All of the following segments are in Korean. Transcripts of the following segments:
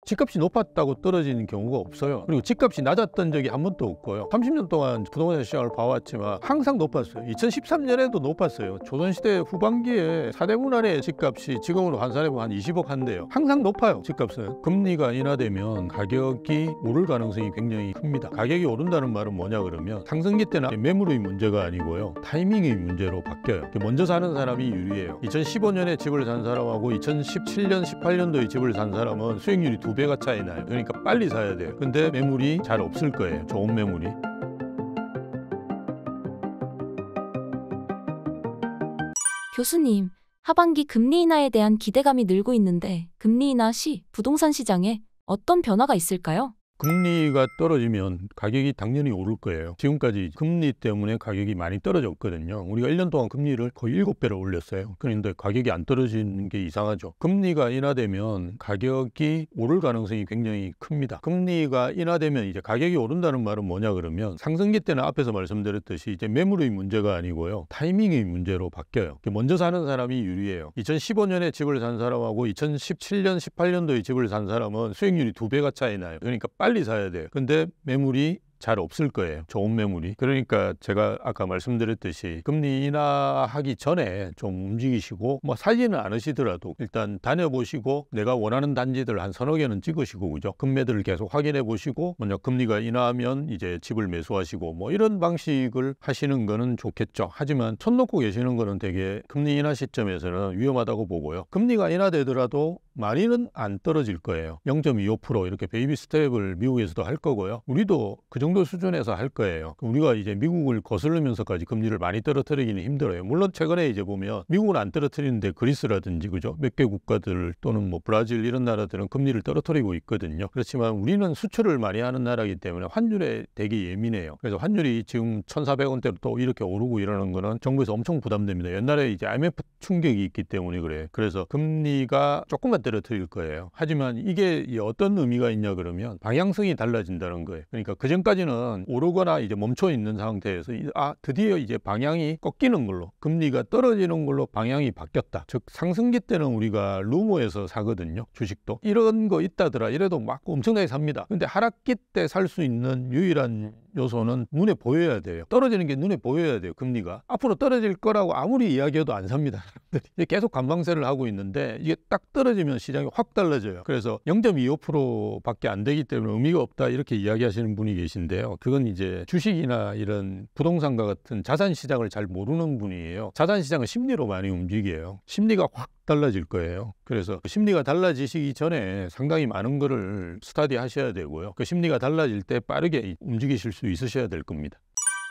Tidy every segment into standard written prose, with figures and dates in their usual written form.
집값이 높았다고 떨어지는 경우가 없어요. 그리고 집값이 낮았던 적이 한 번도 없고요. 30년 동안 부동산 시장을 봐왔지만 항상 높았어요. 2013년에도 높았어요. 조선시대 후반기에 사대문 안의 집값이 지금으로 환산해보면 한 20억 한대요. 항상 높아요. 집값은. 금리가 인하되면 가격이 오를 가능성이 굉장히 큽니다. 가격이 오른다는 말은 뭐냐 그러면 상승기 때는 매물의 문제가 아니고요, 타이밍의 문제로 바뀌어요. 먼저 사는 사람이 유리해요. 2015년에 집을 산 사람하고 2017년 18년도에 집을 산 사람은 수익률이 2배가 차이 나요. 그러니까 빨리 사야 돼요. 근데 매물이 잘 없을 거예요. 좋은 매물이. 교수님, 하반기 금리 인하에 대한 기대감이 늘고 있는데 금리 인하 시 부동산 시장에 어떤 변화가 있을까요? 금리가 떨어지면 가격이 당연히 오를 거예요. 지금까지 금리 때문에 가격이 많이 떨어졌거든요. 우리가 1년 동안 금리를 거의 7배를 올렸어요. 그런데 가격이 안 떨어지는 게 이상하죠. 금리가 인하되면 가격이 오를 가능성이 굉장히 큽니다. 금리가 인하되면 이제 가격이 오른다는 말은 뭐냐 그러면 상승기 때는 앞에서 말씀드렸듯이 이제 매물의 문제가 아니고요, 타이밍의 문제로 바뀌어요. 먼저 사는 사람이 유리해요. 2015년에 집을 산 사람하고 2017년 18년도에 집을 산 사람은 수익률이 2배가 차이 나요. 그러니까 빨리 사야 돼요. 근데 매물이 잘 없을 거예요. 좋은 매물이. 그러니까 제가 아까 말씀드렸듯이 금리 인하하기 전에 좀 움직이시고, 뭐 사지는 않으시더라도 일단 다녀보시고 내가 원하는 단지들 한 서너 개는 찍으시고, 그죠? 금매들을 계속 확인해 보시고, 만약 금리가 인하하면 이제 집을 매수하시고, 뭐 이런 방식을 하시는 거는 좋겠죠. 하지만 손 놓고 계시는 거는 되게 금리 인하 시점에서는 위험하다고 보고요. 금리가 인하되더라도 많이는 안 떨어질 거예요. 0.25% 이렇게 베이비 스텝을 미국에서도 할 거고요. 우리도 그 정도 수준에서 할 거예요. 우리가 이제 미국을 거스르면서까지 금리를 많이 떨어뜨리기는 힘들어요. 물론 최근에 이제 보면 미국은 안 떨어뜨리는데 그리스라든지, 그죠? 몇 개 국가들 또는 뭐 브라질 이런 나라들은 금리를 떨어뜨리고 있거든요. 그렇지만 우리는 수출을 많이 하는 나라이기 때문에 환율에 되게 예민해요. 그래서 환율이 지금 1,400원대로 또 이렇게 오르고 이러는 거는 정부에서 엄청 부담됩니다. 옛날에 이제 IMF 충격이 있기 때문에 그래요. 그래서 금리가 조금만 떨어뜨릴 거예요. 하지만 이게 어떤 의미가 있냐 그러면 방향성이 달라진다는 거예요. 그러니까 그전까지는 오르거나 이제 멈춰 있는 상태에서 드디어 이제 방향이 꺾이는 걸로, 금리가 떨어지는 걸로 방향이 바뀌었다. 즉 상승기 때는 우리가 루머에서 사거든요. 주식도 이런 거 있다더라 이래도 막 엄청나게 삽니다. 근데 하락기 때 살 수 있는 유일한 요소는 눈에 보여야 돼요. 떨어지는 게 눈에 보여야 돼요. 금리가 앞으로 떨어질 거라고 아무리 이야기해도 안 삽니다. 사람들이 계속 관망세를 하고 있는데 이게 딱 떨어지면 시장이 확 달라져요. 그래서 0.25%밖에 안 되기 때문에 의미가 없다 이렇게 이야기하시는 분이 계신데요. 그건 이제 주식이나 이런 부동산과 같은 자산 시장을 잘 모르는 분이에요. 자산 시장은 심리로 많이 움직여요. 심리가 확 달라질 거예요. 그래서 심리가 달라지시기 전에 상당히 많은 거를 스터디 하셔야 되고요. 그 심리가 달라질 때 빠르게 움직이실 수 있으셔야 될 겁니다.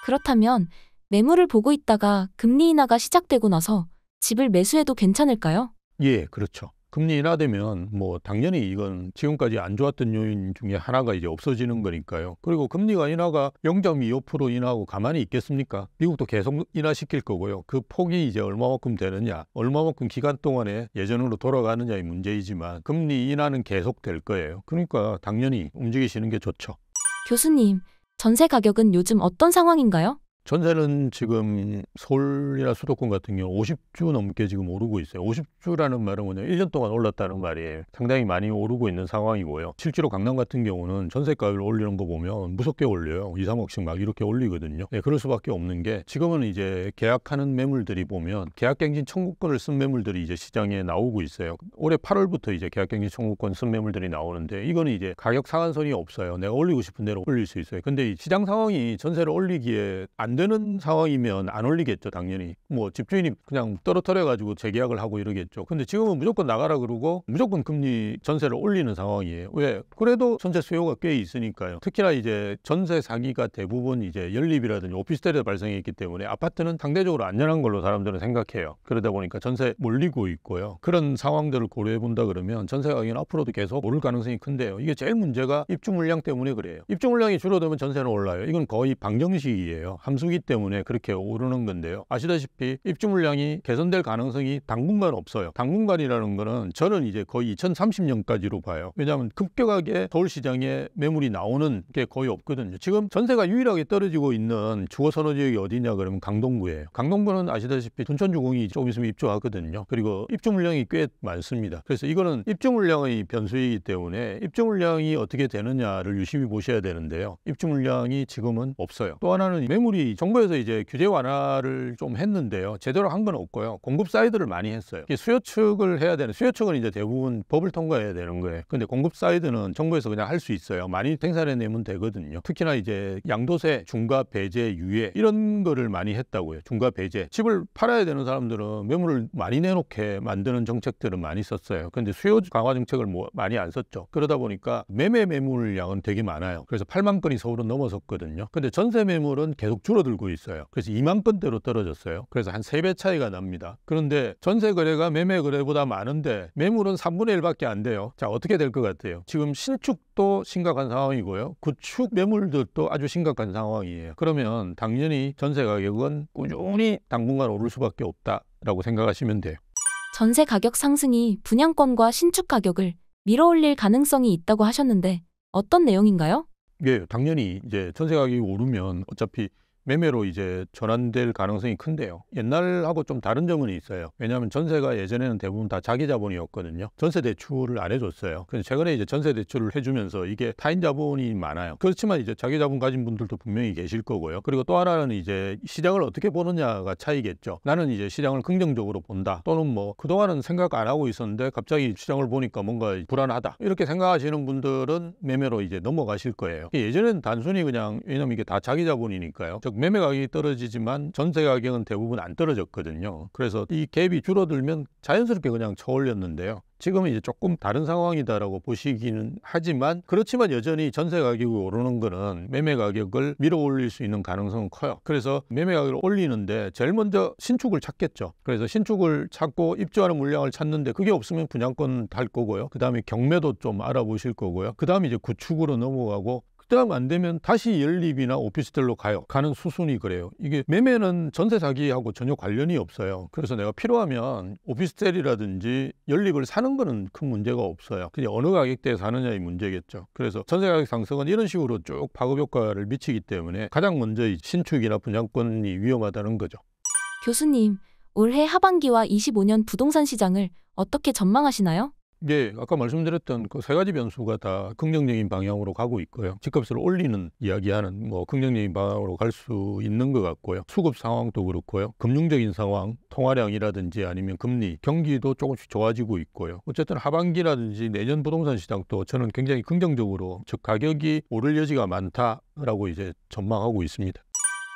그렇다면 매물을 보고 있다가 금리 인하가 시작되고 나서 집을 매수해도 괜찮을까요? 예, 그렇죠. 금리 인하되면 뭐 당연히 이건 지금까지 안 좋았던 요인 중에 하나가 이제 없어지는 거니까요. 그리고 금리가 인하가 0.25% 인하하고 가만히 있겠습니까? 미국도 계속 인하시킬 거고요. 그 폭이 이제 얼마만큼 되느냐, 얼마만큼 기간 동안에 예전으로 돌아가느냐의 문제이지만 금리 인하는 계속 될 거예요. 그러니까 당연히 움직이시는 게 좋죠. 교수님, 전세 가격은 요즘 어떤 상황인가요? 전세는 지금 서울이나 수도권 같은 경우 50주 넘게 지금 오르고 있어요. 50주라는 말은 뭐냐면 1년 동안 올랐다는 말이에요. 상당히 많이 오르고 있는 상황이고요. 실제로 강남 같은 경우는 전세가를 올리는 거 보면 무섭게 올려요. 2, 3억씩 막 이렇게 올리거든요. 네, 그럴 수밖에 없는 게 지금은 이제 계약하는 매물들이 보면 계약갱신 청구권을 쓴 매물들이 이제 시장에 나오고 있어요. 올해 8월부터 이제 계약갱신 청구권 쓴 매물들이 나오는데 이거는 이제 가격 상한선이 없어요. 내가 올리고 싶은 대로 올릴 수 있어요. 근데 이 시장 상황이 전세를 올리기에 안 되는 상황이면 안 올리겠죠. 당연히 뭐 집주인이 그냥 떨어뜨려 가지고 재계약을 하고 이러겠죠. 근데 지금은 무조건 나가라 그러고 무조건 금리 전세를 올리는 상황이에요. 왜? 그래도 전세 수요가 꽤 있으니까요. 특히나 이제 전세 사기가 대부분 이제 연립이라든지 오피스텔에 발생했기 때문에 아파트는 상대적으로 안전한 걸로 사람들은 생각해요. 그러다 보니까 전세 몰리고 있고요. 그런 상황들을 고려해 본다 그러면 전세 가격은 앞으로도 계속 오를 가능성이 큰데요. 이게 제일 문제가 입주 물량 때문에 그래요. 입주 물량이 줄어들면 전세는 올라요. 이건 거의 방정식이에요. 함수 변수기 때문에 그렇게 오르는 건데요. 아시다시피 입주 물량이 개선될 가능성이 당분간 없어요. 당분간이라는 거는 저는 이제 거의 2030년까지로 봐요. 왜냐하면 급격하게 서울시장에 매물이 나오는 게 거의 없거든요. 지금 전세가 유일하게 떨어지고 있는 주거 선호 지역이 어디냐 그러면 강동구예요. 강동구는 아시다시피 둔천주공이 조금 있으면 입주하거든요. 그리고 입주 물량이 꽤 많습니다. 그래서 이거는 입주 물량의 변수이기 때문에 입주 물량이 어떻게 되느냐를 유심히 보셔야 되는데요. 입주 물량이 지금은 없어요. 또 하나는 매물이 정부에서 이제 규제 완화를 좀 했는데요. 제대로 한 건 없고요. 공급 사이드를 많이 했어요. 수요 측을 해야 되는, 수요 측은 이제 대부분 법을 통과해야 되는 거예요. 근데 공급 사이드는 정부에서 그냥 할 수 있어요. 많이 생산해 내면 되거든요. 특히나 이제 양도세, 중과 배제, 유예 이런 거를 많이 했다고요. 중과 배제. 집을 팔아야 되는 사람들은 매물을 많이 내놓게 만드는 정책들은 많이 썼어요. 근데 수요 강화 정책을 많이 안 썼죠. 그러다 보니까 매매 매물량은 되게 많아요. 그래서 8만 건이 서울은 넘어섰거든요. 근데 전세 매물은 계속 줄어들고 있어요. 그래서 2만 건대로 떨어졌어요. 그래서 한 3배 차이가 납니다. 그런데 전세 거래가 매매 거래보다 많은데 매물은 3분의 1밖에 안 돼요. 자, 어떻게 될 것 같아요? 지금 신축도 심각한 상황이고요. 구축 매물들도 아주 심각한 상황이에요. 그러면 당연히 전세 가격은 꾸준히 당분간 오를 수밖에 없다라고 생각하시면 돼요. 전세 가격 상승이 분양권과 신축 가격을 밀어올릴 가능성이 있다고 하셨는데 어떤 내용인가요? 예, 당연히 이제 전세 가격이 오르면 어차피 매매로 이제 전환될 가능성이 큰데요. 옛날하고 좀 다른 점은 있어요. 왜냐하면 전세가 예전에는 대부분 다 자기 자본이었거든요. 전세 대출을 안 해줬어요. 그래서 최근에 이제 전세 대출을 해주면서 이게 타인 자본이 많아요. 그렇지만 이제 자기 자본 가진 분들도 분명히 계실 거고요. 그리고 또 하나는 이제 시장을 어떻게 보느냐가 차이겠죠. 나는 이제 시장을 긍정적으로 본다. 또는 뭐 그동안은 생각 안 하고 있었는데 갑자기 시장을 보니까 뭔가 불안하다. 이렇게 생각하시는 분들은 매매로 이제 넘어가실 거예요. 예전에는 단순히 그냥, 왜냐면 이게 다 자기 자본이니까요. 즉 매매 가격이 떨어지지만 전세 가격은 대부분 안 떨어졌거든요. 그래서 이 갭이 줄어들면 자연스럽게 그냥 쳐올렸는데요. 지금은 이제 조금 다른 상황이다라고 보시기는 하지만, 그렇지만 여전히 전세 가격이 오르는 거는 매매 가격을 밀어 올릴 수 있는 가능성은 커요. 그래서 매매 가격을 올리는데 제일 먼저 신축을 찾겠죠. 그래서 신축을 찾고 입주하는 물량을 찾는데 그게 없으면 분양권 달 거고요. 그 다음에 경매도 좀 알아보실 거고요. 그 다음에 이제 구축으로 넘어가고, 그다음 안 되면 다시 연립이나 오피스텔로 가는 수순이 그래요. 이게 매매는 전세 사기하고 전혀 관련이 없어요. 그래서 내가 필요하면 오피스텔이라든지 연립을 사는 거는 큰 문제가 없어요. 그냥 어느 가격대에 사느냐의 문제겠죠. 그래서 전세 가격 상승은 이런 식으로 쭉 파급 효과를 미치기 때문에 가장 먼저 신축이나 분양권이 위험하다는 거죠. 교수님, 올해 하반기와 25년 부동산 시장을 어떻게 전망하시나요? 예, 아까 말씀드렸던 그 세 가지 변수가 다 긍정적인 방향으로 가고 있고요. 집값을 올리는 이야기하는 긍정적인 방향으로 갈 수 있는 것 같고요. 수급 상황도 그렇고요. 금융적인 상황, 통화량이라든지 아니면 금리, 경기도 조금씩 좋아지고 있고요. 어쨌든 하반기라든지 내년 부동산 시장도 저는 굉장히 긍정적으로, 즉 가격이 오를 여지가 많다라고 이제 전망하고 있습니다.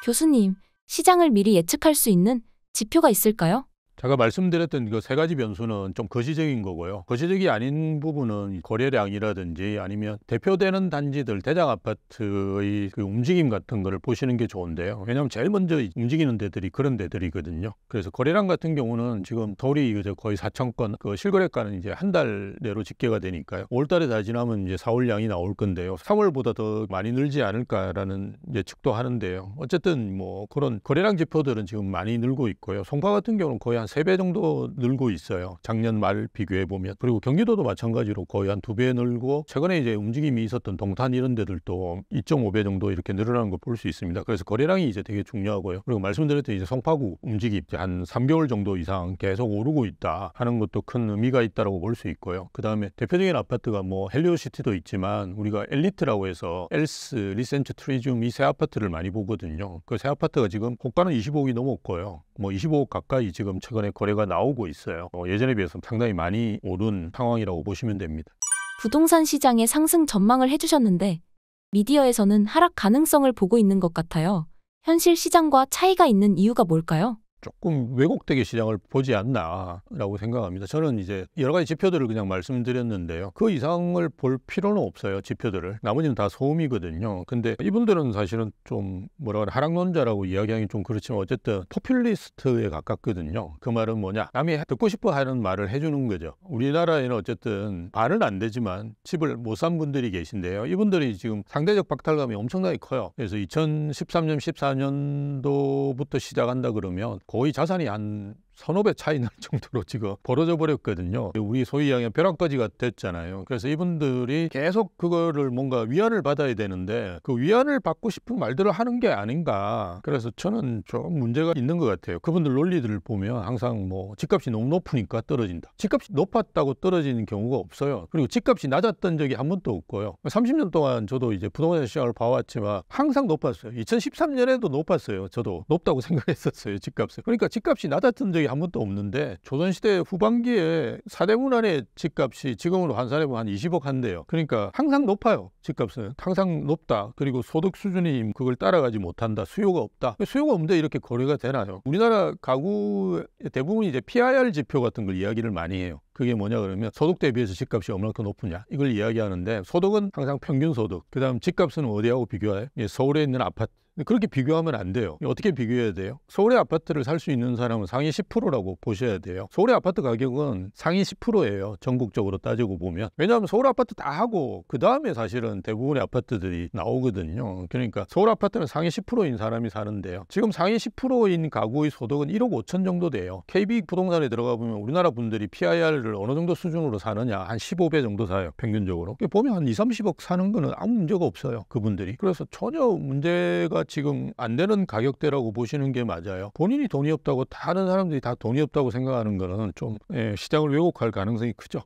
교수님, 시장을 미리 예측할 수 있는 지표가 있을까요? 제가 말씀드렸던 그 세 가지 변수는 좀 거시적인 거고요. 거시적이 아닌 부분은 거래량이라든지 아니면 대표되는 단지들, 대장 아파트의 그 움직임 같은 거를 보시는 게 좋은데요. 왜냐하면 제일 먼저 움직이는 데들이 그런 데들이거든요. 그래서 거래량 같은 경우는 지금 서울이 거의 4천 건, 그 실거래가는 이제 한 달 내로 집계가 되니까요. 5월달에 다 지나면 이제 4월량이 나올 건데요. 3월보다 더 많이 늘지 않을까라는 예측도 하는데요. 어쨌든 뭐 그런 거래량 지표들은 지금 많이 늘고 있고요. 송파 같은 경우는 거의 한 3배 정도 늘고 있어요. 작년 말 비교해 보면. 그리고 경기도도 마찬가지로 거의 한 2배 늘고, 최근에 이제 움직임이 있었던 동탄 이런 데들도 2.5배 정도 이렇게 늘어나는 걸 볼 수 있습니다. 그래서 거래량이 이제 되게 중요하고요. 그리고 말씀드렸듯이 이제 송파구 움직임 한 3개월 정도 이상 계속 오르고 있다 하는 것도 큰 의미가 있다라고 볼 수 있고요. 그 다음에 대표적인 아파트가 뭐 헬리오시티도 있지만 우리가 엘리트라고 해서 엘스, 리센트, 트리듐 이 세 아파트를 많이 보거든요. 그 세 아파트가 지금 고가는 25억이 넘었고요. 뭐 25억 가까이 지금 최근에 거래가 나오고 있어요. 예전에 비해서 상당히 많이 오른 상황이라고 보시면 됩니다. 부동산 시장의 상승 전망을 해주셨는데 미디어에서는 하락 가능성을 보고 있는 것 같아요. 현실 시장과 차이가 있는 이유가 뭘까요? 조금 왜곡되게 시장을 보지 않나라고 생각합니다. 저는 이제 여러 가지 지표들을 그냥 말씀드렸는데요. 그 이상을 볼 필요는 없어요. 지표들을. 나머지는 다 소음이거든요. 근데 이분들은 사실은 좀 뭐라 그래 하락론자라고 이야기하기 좀 그렇지만 어쨌든 포퓰리스트에 가깝거든요. 그 말은 뭐냐? 남이 듣고 싶어 하는 말을 해주는 거죠. 우리나라에는 어쨌든 반은 안 되지만 집을 못 산 분들이 계신데요. 이분들이 지금 상대적 박탈감이 엄청나게 커요. 그래서 2013년, 14년도부터 시작한다 그러면 거의 자산이 한 서너 배 차이 날 정도로 지금 벌어져 버렸거든요. 우리 소위 이야기하면 벼락거지가 됐잖아요. 그래서 이분들이 계속 그거를 뭔가 위안을 받아야 되는데 그 위안을 받고 싶은 말들을 하는 게 아닌가. 그래서 저는 좀 문제가 있는 것 같아요. 그분들 논리들을 보면 항상 뭐 집값이 너무 높으니까 떨어진다. 집값이 높았다고 떨어지는 경우가 없어요. 그리고 집값이 낮았던 적이 한 번도 없고요. 30년 동안 저도 이제 부동산 시장을 봐왔지만 항상 높았어요. 2013년에도 높았어요. 저도 높다고 생각했었어요. 집값을. 그러니까 집값이 낮았던 적이 한 번도 없는데 조선시대 후반기에 사대문안의 집값이 지금으로 환산해보면 한 20억 한대요. 그러니까 항상 높아요. 집값은 항상 높다. 그리고 소득 수준이 그걸 따라가지 못한다. 수요가 없다. 수요가 없는데 이렇게 거래가 되나요? 우리나라 가구의 대부분이 이제 PIR 지표 같은 걸 이야기를 많이 해요. 그게 뭐냐 그러면 소득 대비해서 집값이 얼마나 높으냐 이걸 이야기하는데 소득은 항상 평균 소득. 그다음 집값은 어디하고 비교해요? 서울에 있는 아파트. 그렇게 비교하면 안 돼요. 어떻게 비교해야 돼요? 서울의 아파트를 살 수 있는 사람은 상위 10%라고 보셔야 돼요. 서울의 아파트 가격은 상위 10%예요. 전국적으로 따지고 보면. 왜냐하면 서울 아파트 다 하고 그 다음에 사실은 대부분의 아파트들이 나오거든요. 그러니까 서울 아파트는 상위 10%인 사람이 사는데요. 지금 상위 10%인 가구의 소득은 1억 5천 정도 돼요. KB 부동산에 들어가 보면 우리나라 분들이 PIR을 어느 정도 수준으로 사느냐 한 15배 정도 사요. 평균적으로. 보면 한 2, 30억 사는 거는 아무 문제가 없어요. 그분들이. 그래서 전혀 문제가 지금 안 되는 가격대라고 보시는 게 맞아요. 본인이 돈이 없다고 다른 사람들이 다 돈이 없다고 생각하는 거는 좀 시장을 왜곡할 가능성이 크죠.